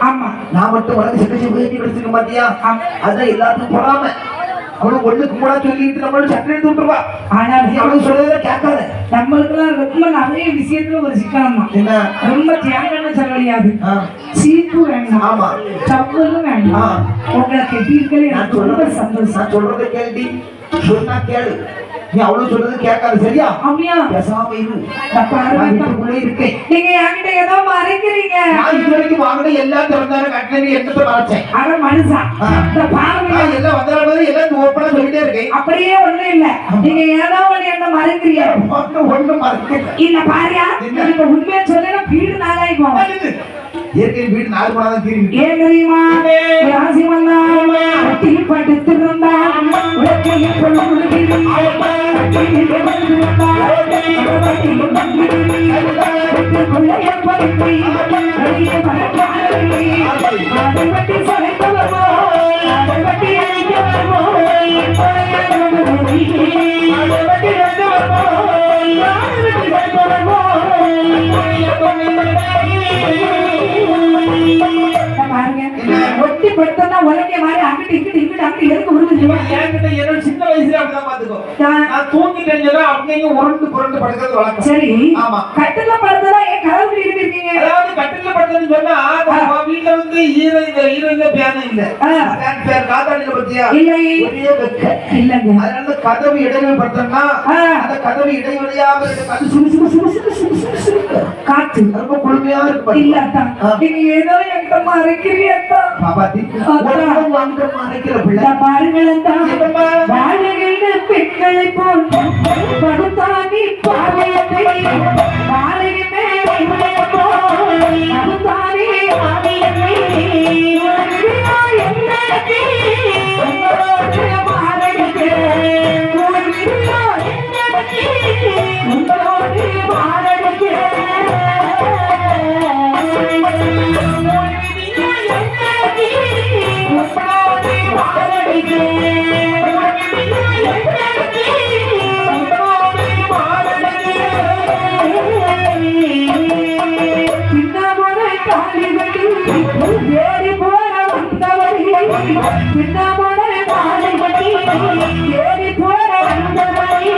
ஆமா நான் மட்டும் உனக்கு செக்கச்சி உயர்த்தி கிடைச்சிருக்க மாட்டியா அதான் எல்லாத்துக்கும் போடாம அவளும் ஒண்ணு கும்பிடா சொல்லிட்டு நம்மளும் சட்டை எடுத்து விட்டுருவா. ஆனா நீ அவளுக்கு சொல்றதை கேட்காத. நம்மளுக்குலாம் ரொம்ப நிறைய விஷயத்துல ஒரு சிக்கனம் தான். என்ன ரொம்ப தியாகம் செலவழியாது. சீப்பு வேண்டாம். ஆமா சப்பலும் வேண்டாம். உங்களை கெட்டியிருக்கல எனக்கு ரொம்ப சந்தோஷம். நான் சொல்றதை கேள்வி சொன்னா கேளு. நீ அவ்வளவு சொல்றது கேட்காது சரியா? அப்படியா? பேசாம இரு. வீட்டுக்குள்ளே இருக்கேன். நீங்க என்கிட்ட ஏதோ மறைக்கிறீங்க. நான் இது வரைக்கும் வாங்கின எல்லா திறந்தாரு கட்டணி எடுத்து மறைச்சேன். அட மனுஷா இந்த பாருங்க எல்லாம் வந்தாலும் எல்லாம் ஓப்பனா சொல்லிட்டே இருக்கேன். அப்படியே ஒண்ணும் இல்ல. நீங்க ஏதோ ஒண்ணு என்ன மறைக்கிறீங்க. ஒண்ணும் மறைக்கல. இல்ல பாரியா இப்ப உண்மையா சொல்ல வீடு நாளாயிக்கும். ஏற்கனவே வீடு 4 மாதம் தீர்ந்து ஏன் தெரியுமா? ராசி வந்தா ஒட்டி படுத்திருந்தா உலகையை பொழுதுகிறீ ஒட்டி படுத்தா உலகை மாதிரி அங்கிட்டு இங்கிட்டு இங்கிட்டு அங்கிட்டு எதுக்கு உருவம் சின்ன வயசுல அப்படிதான் பாத்துக்கோ. நான் தூங்கிட்டேன் அப்படிங்க உருண்டு புரண்டு படுக்கிறது வழக்கம். சரி ஆமா கட்டில படுத்ததா ஏன் கதவு இருக்கீங்க? அதாவது கட்டில படுத்ததுன்னு சொன்னா வீட்டுல வந்து ஹீரோயின் பேன இல்ல பேர் காத்தாடியில பத்தியா இல்லை ஒரே வெக்க இல்லங்க. அதனால கதவு இடைவெளி படுத்தோம்னா அந்த கதவு இடைவெளியாக அது சுடு சுடு சுடு சுடு சுடு சுடு சுடு காத்து ரொம்ப குளுமையா இருக்கு. இல்ல அத்தா நீங்க ஏதோ என்கிட்ட மறைக்கிறீங்க அத்தா. பாபாத்தி வாங்க மறைக்கிற பிள்ளை பாருங்கள் அத்தா வாழைகள் பெண்களை போல் படுத்தானி பாவையத்தை வாழைகள் மேலே போல் படுத்தானி பாவையத்தை ஏறி போற வந்தவரி ஏறி போற வந்தவரி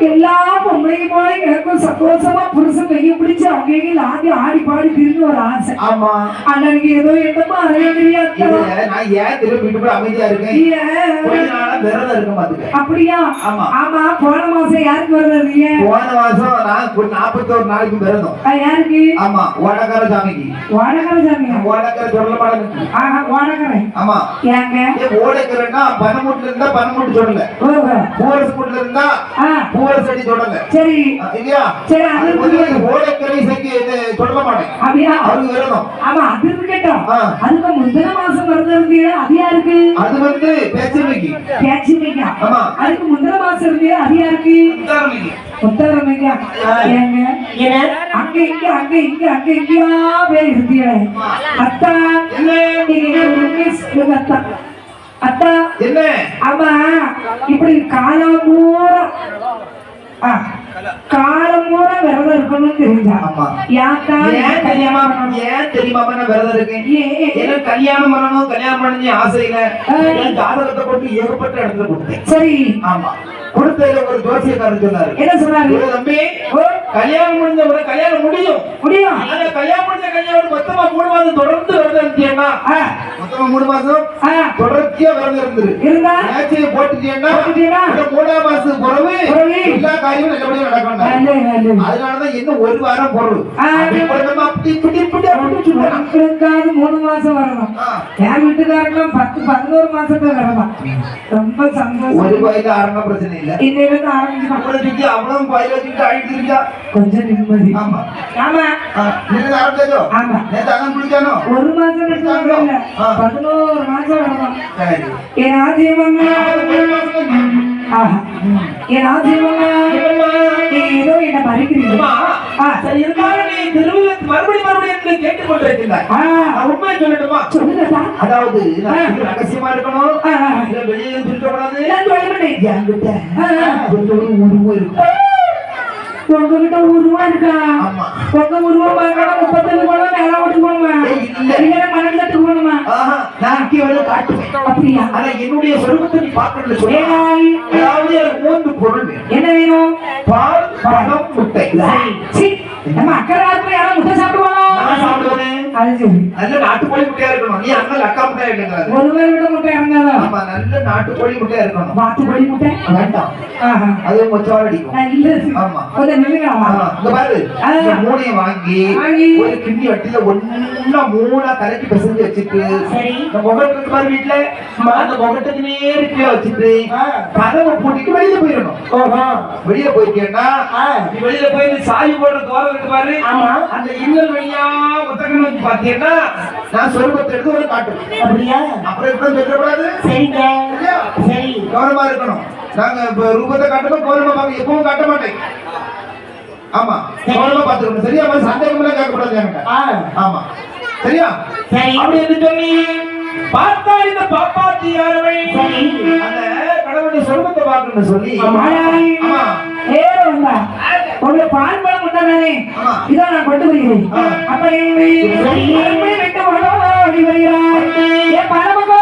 எல்லா பொம்பளையும் போல எனக்கும் சந்தோஷமா புருஷன் கையை பிடிச்சு அவங்க ஆடி ஆடி பாடி திரும்பி ஒரு ஆசை. ஆமா அன்னைக்கு ஏதோ என்னமா அறையா நான் ஏன் திரும்பிட்டு போய் அமைதியா இருக்கேன். விரதம் இருக்க மாட்டேங்க. அப்படியா? ஆமா ஆமா போன மாசம் யாருக்கு விரதம்? போன மாசம் நான் 41 நாளைக்கு விரதம். யாருக்கு? ஆமா ஓடக்கார சாமிக்கு. ஓடக்கார சாமி ஓடக்கார சொல்ல மாட்டேங்க. ஓடக்காரன் ஆமா. ஏங்க ஓடக்காரன்னா பனமுட்டுல இருந்தா பனமுட்டு சொல்லல. பூவரசு முட்டுல இருந்தா பூவரசு அடி சொல்லல. சரி இல்லையா? சரி அது ஓடக்கரை சைக்கு சொல்ல மாட்டேன். அப்படியா? அவருக்கு விரதம். ஆமா அது இருக்கட்டும். அதுக்கு முந்தின மாசம் விரதம் இருந்தீங்க அது யாருக்கு? அது வந்து பேச்சுமைக்கு. பேச்சுமைக்கா? ஆமா. அதுக்கு முந்தின மாசம் இருந்தீங்க அது யாருக்கு? உத்தரமைக்கு. உத்தரமைக்கா? ஏங்க என்ன அங்க இங்க அங்க இங்க அங்க இங்கயா பேர் இருந்தீங்க. அத்தா நீங்க அத்தா அத்தா என்ன ஆமா இப்படி காலம் பூரா விரதம் இருக்கணும்னு தெரிஞ்சா ஏன் தெரியுமா நான் விரதம் இருக்கேன். கல்யாணம் பண்ணணும் கல்யாணம் பண்ணி ஆசையில ஜாதகத்தை போட்டு ஏகப்பட்ட இடத்துல கொடுத்தேன். சரி ஆமா கொடுத்ததுல ஒரு ஜோசியக்காரர் சொன்னாரு. என்ன சொன்னாரு? தம்பி கல்யாணம் முடிஞ்ச உடனே கல்யாணம் முடியும். ஆனா கல்யாணம் முடிஞ்ச கல்யாணம் மொத்தமா 3 மாதம் தொடர்ந்து விரதம் இருந்தீங்கன்னா மொத்தமா 3 மாதம் தொடர்ச்சியா விரதம் இருந்தா மேட்சியை போட்டுட்டீங்கன்னா 3ஆம் மாசத்துக்கு பிறகு எல்லா காரியமும் நல்லபடியா நடக்கணும். அதனாலதான் இன்னும் 1 வாரம் பொருள் அப்படி 3 மாசம் வரணும். என் வீட்டுக்காரங்களும் 10-11 மாசத்துல வரலாம். ரொம்ப சந்தோஷம். ஒரு வயது ஆரம்ப பிரச்சனை இல்ல. இன்னைக்கு ஆரம்பிச்சு அவ்வளவு வயது வச்சுட்டு ஆயிட்டு இருக்கா கொஞ்சம் நிம்மதி. ஆமா ஆமா நேத்து ஆரம்பிச்சோ. ஆமா நேத்து அதான் குளிச்சானோ 1 மாசம் எடுத்தாங்க 11 மாசம் வரணும். என் ஆஜீவங்க என் ஆஜீவங்க ஏதோ என்ன மறைக்கிறீங்க. சரி இருந்தாலும் நீ திருவிழா மறுபடியும் கேட்டுக் கொண்டிருக்கிறாய். உண்மையை சொல்லட்டுமா? சொல்லுங்க. அதாவது ரகசியமா இருக்கணும். வெளியே சொல்லக்கூடாது. என்கிட்ட உருவம் இருக்கு. உங்ககிட்ட உருவா இருக்கா? உங்க உருவம் பார்க்கணும் 35 போனோம் மேல ஓட்டு போகணுமா? இல்ல மணல் தட்டு போகணுமா? நான் காட்டுவேன். அப்படியா? ஆனா என்னுடைய சொருபத்தை நீ பார்க்கணும்னு சொல்லி அதாவது எனக்கு 3 பொருள் வேணும். என்ன வேணும்? பால், பழம், முட்டை. நம்ம அக்கறை யாரும் முட்டை சாப்பிடுவாங்க. நான் சாப்பிடுவேன். அது சரி. நல்ல நாட்டுக்கோழி முட்டையா இருக்கணும். நீ அண்ணன் அக்கா முட்டையா இருக்கணும். ஒருவேளை விட முட்டை இறங்காதா? ஆமா நல்ல நாட்டுக்கோழி முட்டையா இருக்கணும். வாத்துக்கோழி முட்டை வேண்டாம். அது மொச்சவாட அடிக்கும். ஆமா இந்த பாரு இந்த 3ஐயும் வாங்கி ஒரு கிண்ணி வட்டில ஒண்ணா 3ஆ கலக்கி பிசைஞ்சு வச்சுட்டு இந்த முகட்டுக்கு பாரு வீட்டுல அந்த முகட்டுக்கு நேருக்கு வச்சுட்டு கதவை பூட்டிட்டு வெளியில போயிடணும். வெளியில போயிட்டேன்னா வெளியில போய் சாவி போடுற தோரம் இருக்கு பாரு அந்த இன்னல் வழியா ஒத்தக்கணும் வச்சு பாத்தீங்கன்னா நான் சொருபத்தை எடுத்து ஒரு காட்டுவேன். அப்படியா? அப்புறம் இப்ப சொல்லக்கூடாது. சரிங்க சரி கவனமா இருக்கணும். நாங்க ரூபத்தை காட்டணும் கவனமா பாக்க எப்பவும் காட்ட மாட்டேன். ஆமா கவனமா பாத்துக்கணும். சரியா? சந்தேகம் எல்லாம் கேட்க கூடாது என்கிட்ட. ஆமா சரியா? அப்படி என்று சொல்லி பார்த்தா இந்த பாப்பாத்தி யாரவை அந்த கடவுளுடைய சொருபத்தை பார்க்கணும்னு சொல்லி ஆமா ஏற வந்தா உங்க பால் பழம் கொண்டானே இதான் நான் கொண்டு வருகிறேன். அப்ப விட்டு ஓடி வருகிறார். ஏ பாலமகோ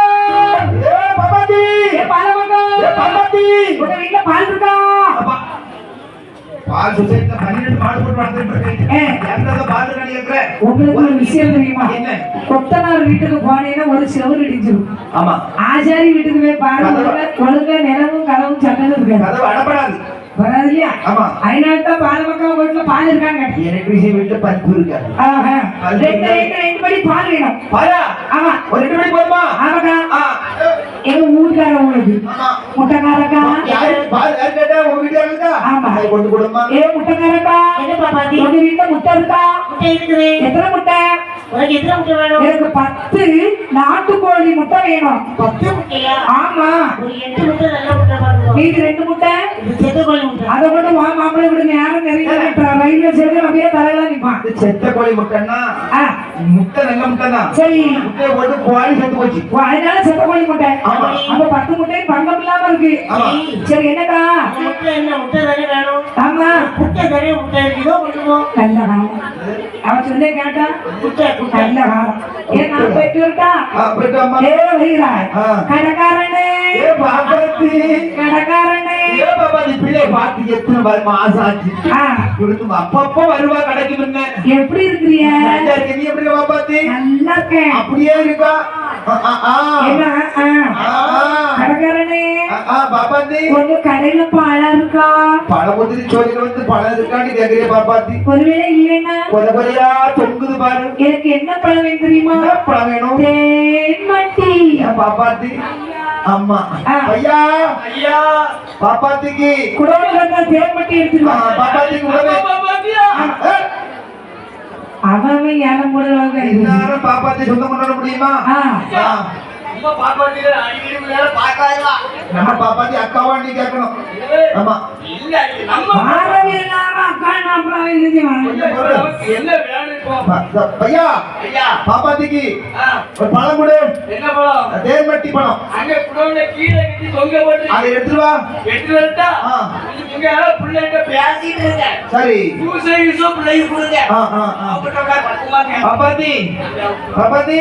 ஏ பாப்பாத்தி ஏ பாலமகோ ஏ பாப்பாத்தி உங்க வீட்டுல பால் இருக்கா? பால் சொசைட்டில 12 மாடு போட்டு வளர்த்துட்டு இருக்கேன். எங்கத பால் கடி இருக்கற? உங்களுக்கு ஒரு விஷயம் தெரியுமா? என்ன? கொத்தனார் வீட்டுக்கு போனேன்னா ஒரு செவுரு இடிஞ்சிரும். ஆமா. ஆச்சாரி வீட்டுக்கு போய் பாருங்க ஒழுங்கா நிலவும் கலவும் சட்டலும் இருக்கு. கதவு அடப்படாது. வராது இல்லையா? ஆமா. அதனால தான் பாலமக்கம் வீட்டுல பால் இருக்காங்க. எனக்கு வீட்டுல பருப்பு இருக்காது. ரெண்டு படி பால் வேணும். பாலா? ஆமா. ஒரு 2 படி போதுமா? ஆமாக்கா. எங்க ஊர்க்கார உங்களுக்கு முட்டைக்காரக்கா யாரு பால் கேட்டா உங்க வீட்டுல இருக்கா? ஆமா. அதை கொண்டு கொடுமா. ஏ முட்டைக்காரக்கா என்ன பாப்பாத்தி உங்க வீட்டுல முட்டை இருக்கா? முட்டை இருக்குது. எத்தனை முட்டை? உனக்கு எத்தனை முட்டை வேணும்? எனக்கு 10 நாட்டுக்கோழி முட்டை வேணும். 10 முட்டையா? ஆமா. ஒரு 8 முட்டை நல்ல முட்டை பாருங்க. மீதி 2 முட்டை செத்த கோழி முட்டை. அத கூட வா மாப்பிள்ளை விடுங்க. யாரும் நிறைய ரயில்வே ஸ்டேஷன் அப்படியே தலையில நிப்பான். செத்த கோழி முட்டைன்னா முட்டை நல்ல முட்டை தான். சரி முட்டை போட்டு கோழி செத்து போச்சு. அதனால செத்த கோழி முட்டை. அப்ப 10 முட்டை பங்கம் இல்லாம இருக்கு. சரி என்னக்கா முட்டை என்ன முட்டை தானே வேணும்? ஆமா முட்டை தானே முட்டை இருக்குதோ கொண்டுவோம். நல்ல காலம் அவன் சொல்லே கேட்டா முட்டை நல்ல காலம். ஏன் நான் போயிட்டு இருக்கா? போயிட்டு அம்மா. ஏ வைராய் கடைக்காரனே ஏ பாப்பாத்தி கடைக்காரனே ஏ பாப்பாத்தி பிள்ளை பாத்து எத்தனை மாசம் ஆச்சு. இவனுக்கு அப்பப்போ வருவா கடைக்கு முன்ன. எப்படி இருக்கிறீங்க? நல்லா இருக்க. நீ எப்படி பாப்பாத்தி? நல்லா இருக்கேன். அப்படியே இருக்கா? கடைக்காரனே பாப்பாத்தி உங்க கடையில பழம் இருக்கா? பழம் முதிரி சோழிகள் வந்து பழம் இருக்கான்னு கேக்குறீங்க பாப்பாத்தி. ஒருவேளை இல்லைன்னா கொலையா தொங்குது பாரு. எனக்கு என்ன பழம் வேணும் தெரியுமா? பழம் வேணும். தேன்மட்டி. பாப்பாத்தி அம்மா ஐயா ஐயா பாப்பாத்திக்கு குடோல தேன்மட்டி எடுத்துருவா. பாப்பாத்திக்கு உடனே அவன் ஏலம் போடுவாங்க. எல்லாரும் பாப்பாத்தி சொந்தம் கொண்டாட முடியுமா? நம்ம பாப்பாத்தி அக்காவா நீ கேட்கணும். ஆமா பையா பாப்பாத்திக்கு ஒரு பழம் கொடு. என்ன பழம்? தேன்மட்டி பழம். அதை எடுத்துட்டு வா. சரி பாப்பாத்தி பாப்பாத்தி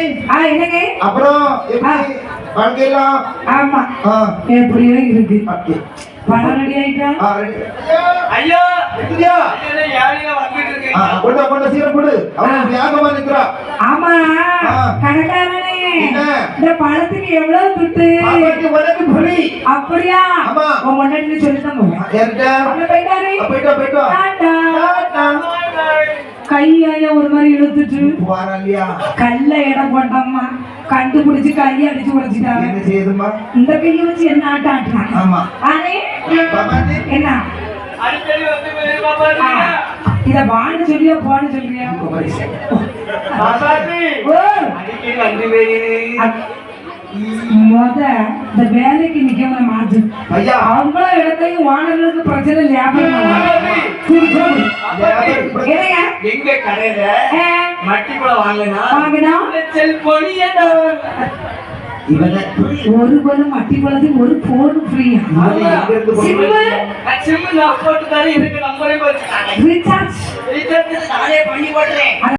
என்னங்க அப்புறம் எப்படி வாழ்க்கையெல்லாம் ஆமா ஆ. எப்படியோ இருக்கு ஓகே. பணம் ரெடி ஆயிட்டா ஆ, ready. ஐயோ எடுத்துட்டியா? யாரையா வந்துட்டு இருக்கு கொண்ட சீரம் கொடு. அவன் தியாகமா நிக்கிறா. ஆமா ஆ. கணக்காரனே என்ன? இந்த பணத்துக்கு எவ்வளவு துட்டு அவனுக்கு உனக்கு புலி. அப்படியா ஆமா. உன் முன்னாடி சொல்லிதான் போவேன் யார்கிட்ட? அவங்க போயிட்டாரு போயிட்டு வா. டாடா. டாடா. கையாய ஒரு மாதிரி இழுத்துட்டு வாரா இல்லையா? கல்ல இடம் போட்டோம்மா கண்டுபிடிச்சு கையை அடிச்சு உடைச்சிட்டாங்க என்ன செய்யுதும்மா? இந்த கையை வச்சு என்ன ஆட்டம் ஆட்டினாங்க ஆமா. ஆனே பாப்பாத்தி. என்ன அடிக்கடி வந்து பாப்பா இத வான்னு சொல்லியா போன்னு சொல்லியா பாப்பாத்தி ஓ அடிக்கடி வந்து போயிரு முத இந்த வேலைக்கு நிக்கவன மாத்து ஐயா. அவங்கள இடத்தையும் வானர்களுக்கு பிரச்சனை ஞாபகம் என்னையா எங்க கடையில மட்டி கூட வாங்கினா வாங்கினா செல்போனி இவனை ஒரு பலம் மட்டி பழத்துக்கு ஒரு போன் ஃப்ரீயா இவனை எங்க இருந்து சிம்மு சிம்மு நான் போட்டு தரேன் இருக்கு நம்பரே வச்சுட்டாங்க ரீசார்ஜ் ரீசார்ஜ் நானே பண்ணி போடுறேன்